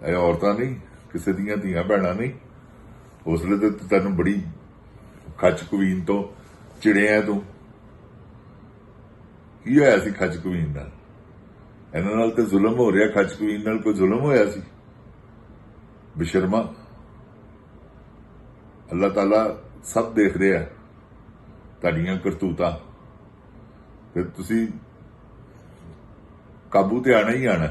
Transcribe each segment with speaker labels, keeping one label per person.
Speaker 1: ਇਹ ਔਰਤਾਂ ਨਹੀਂ, ਕਿਸੇ ਦੀਆਂ ਧੀਆਂ ਭੈਣਾਂ ਨਹੀਂ। ਹੌਸਲੇ ਤੇ ਤੈਨੂੰ ਬੜੀ ਖੱਚ ਕਵੀਨ ਤੋਂ ਚਿੜਿਆ ਤੂੰ। ਕੀ ਹੋਇਆ ਸੀ ਖੱਚ ਕਵੀਨ ਨਾਲ? ਇਹਨਾਂ ਨਾਲ ਤੇ ਜ਼ੁਲਮ ਹੋ ਰਿਹਾ। ਖੱਚ ਕਵੀਨ ਨਾਲ ਕੋਈ ਜ਼ੁਲਮ ਹੋਇਆ ਸੀ? ਬੇਸ਼ਰਮਾ, ਅੱਲਾਹ ਤਾਲਾ ਸਭ ਦੇਖ ਰਿਹਾ ਤੁਹਾਡੀਆਂ ਕਰਤੂਤਾਂ, ਤੇ ਤੁਸੀਂ ਕਾਬੂ ਤੇ ਆਣਾ ਹੀ ਆਣਾ,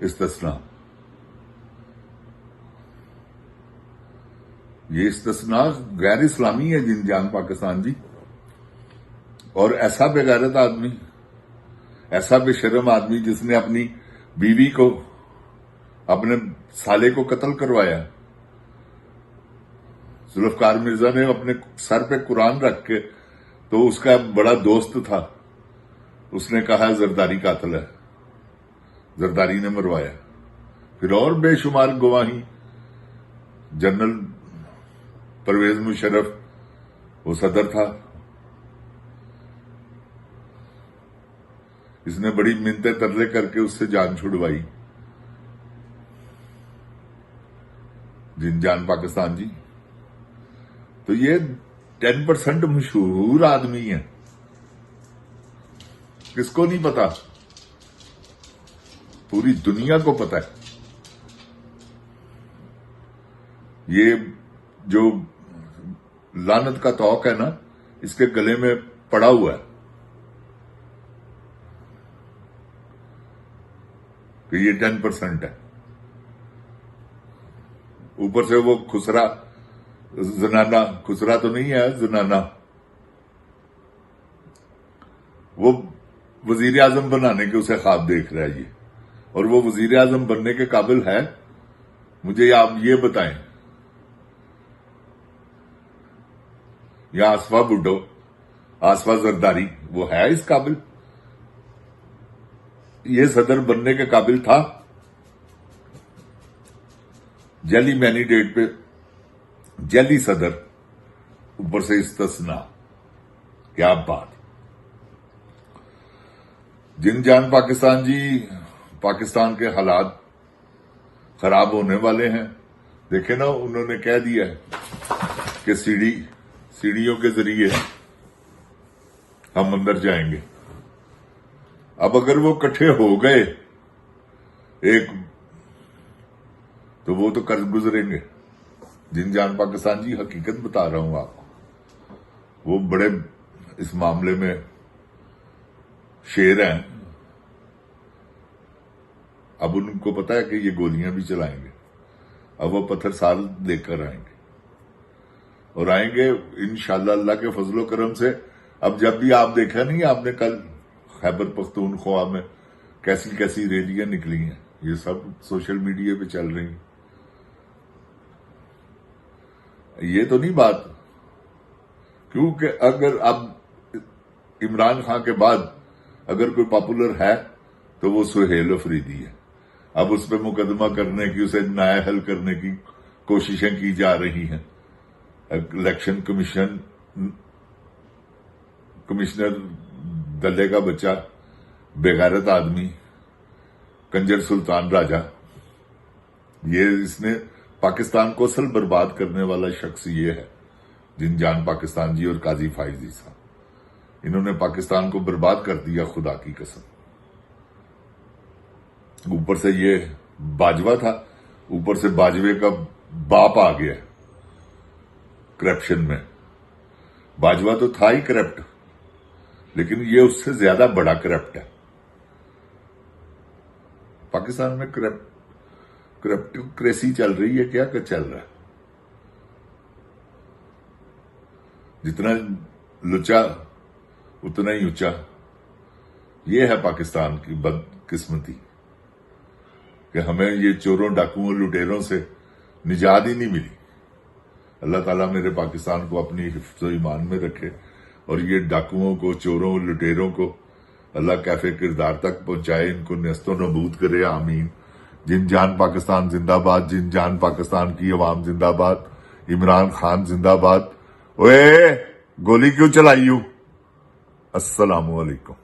Speaker 1: استثنا، یہ استثنا غیر اسلامی ہے جن جان پاکستان جی. اور ایسا بے غیرت آدمی، ایسا بے شرم آدمی جس نے اپنی بیوی کو، اپنے سالے کو قتل کروایا. ذوالفقار مرزا نے اپنے سر پہ قرآن رکھ کے، تو اس کا بڑا دوست تھا، اس نے کہا زرداری قاتل ہے، زرداری نے مروایا. پھر اور بے شمار گواہی. جنرل پرویز مشرف وہ صدر تھا، اس نے بڑی منتیں ترلے کر کے اس سے جان چھڑوائی. جن جان پاکستان جی. تو یہ 10% مشہور آدمی ہے، کس کو نہیں پتا؟ پوری دنیا کو پتا ہے. یہ جو لعنت کا توق ہے نا، اس کے گلے میں پڑا ہوا ہے کہ یہ 10% ہے. اوپر سے وہ خسرا زنانہ، خسرا تو نہیں ہے، زنانہ، وہ وزیر اعظم بنانے کے اسے خواب دیکھ رہا ہے یہ. اور وہ وزیر اعظم بننے کے قابل ہے؟ مجھے آپ یہ بتائیں. یا آصفہ بڈھو، آصفہ زرداری، وہ ہے اس قابل؟ یہ صدر بننے کے قابل تھا؟ جعلی مینیڈیٹ پہ جعلی صدر، اوپر سے استثنا. کیا بات. جن جان پاکستان جی، پاکستان کے حالات خراب ہونے والے ہیں. دیکھیں نا، انہوں نے کہہ دیا ہے کہ سیڑھیوں کے ذریعے ہم اندر جائیں گے. اب اگر وہ کٹھے ہو گئے ایک، تو وہ تو قرض گزریں گے. جن جان پاکستان جی، حقیقت بتا رہا ہوں آپ کو، وہ بڑے اس معاملے میں شیر ہیں. اب ان کو پتا ہے کہ یہ گولیاں بھی چلائیں گے. اب وہ پتھر سال لے کر آئیں گے، اور آئیں گے انشاءاللہ اللہ کے فضل و کرم سے. اب جب بھی آپ دیکھا نہیں آپ نے کل خیبر پختونخوا میں کیسی کیسی ریلیاں نکلی ہیں، یہ سب سوشل میڈیا پہ چل رہی ہیں. یہ تو نہیں بات، کیونکہ اگر اب عمران خان کے بعد اگر کوئی پاپولر ہے تو وہ سہیل افریدی ہے. اب اس پہ مقدمہ کرنے کی، اسے نااہل کرنے کی کوششیں کی جا رہی ہیں. الیکشن کمشنر دلے کا بچہ، بے غیرت آدمی، کنجر سلطان راجہ، اس نے پاکستان کو اصل برباد کرنے والا شخص یہ ہے. جن جان پاکستان جی اور قاضی فائزی صاحب، انہوں نے پاکستان کو برباد کر دیا، خدا کی قسم. اوپر سے یہ باجوہ تھا، اوپر سے باجوے کا باپ آ گیا کرپشن میں. باجوہ تو تھا ہی کرپٹ، لیکن یہ اس سے زیادہ بڑا کرپٹ ہے. پاکستان میں کرپٹوکریسی چل رہی ہے. کیا چل رہا ہے؟ جتنا لچا اتنا ہی اونچا. یہ ہے پاکستان کی بدقسمتی کہ ہمیں یہ چوروں، ڈاکوؤں، لٹیروں سے نجات ہی نہیں ملی. اللہ تعالیٰ میرے پاکستان کو اپنی حفظ و ایمان میں رکھے، اور یہ ڈاکوؤں کو، چوروں، لٹیروں کو اللہ کیفے کردار تک پہنچائے، ان کو نیست و نابود کرے. آمین. جن جان پاکستان زندہ باد. جن جان پاکستان کی عوام زندہ باد. عمران خان زندہ باد. اوے گولی کیوں چلائی ہوں؟ السلام علیکم.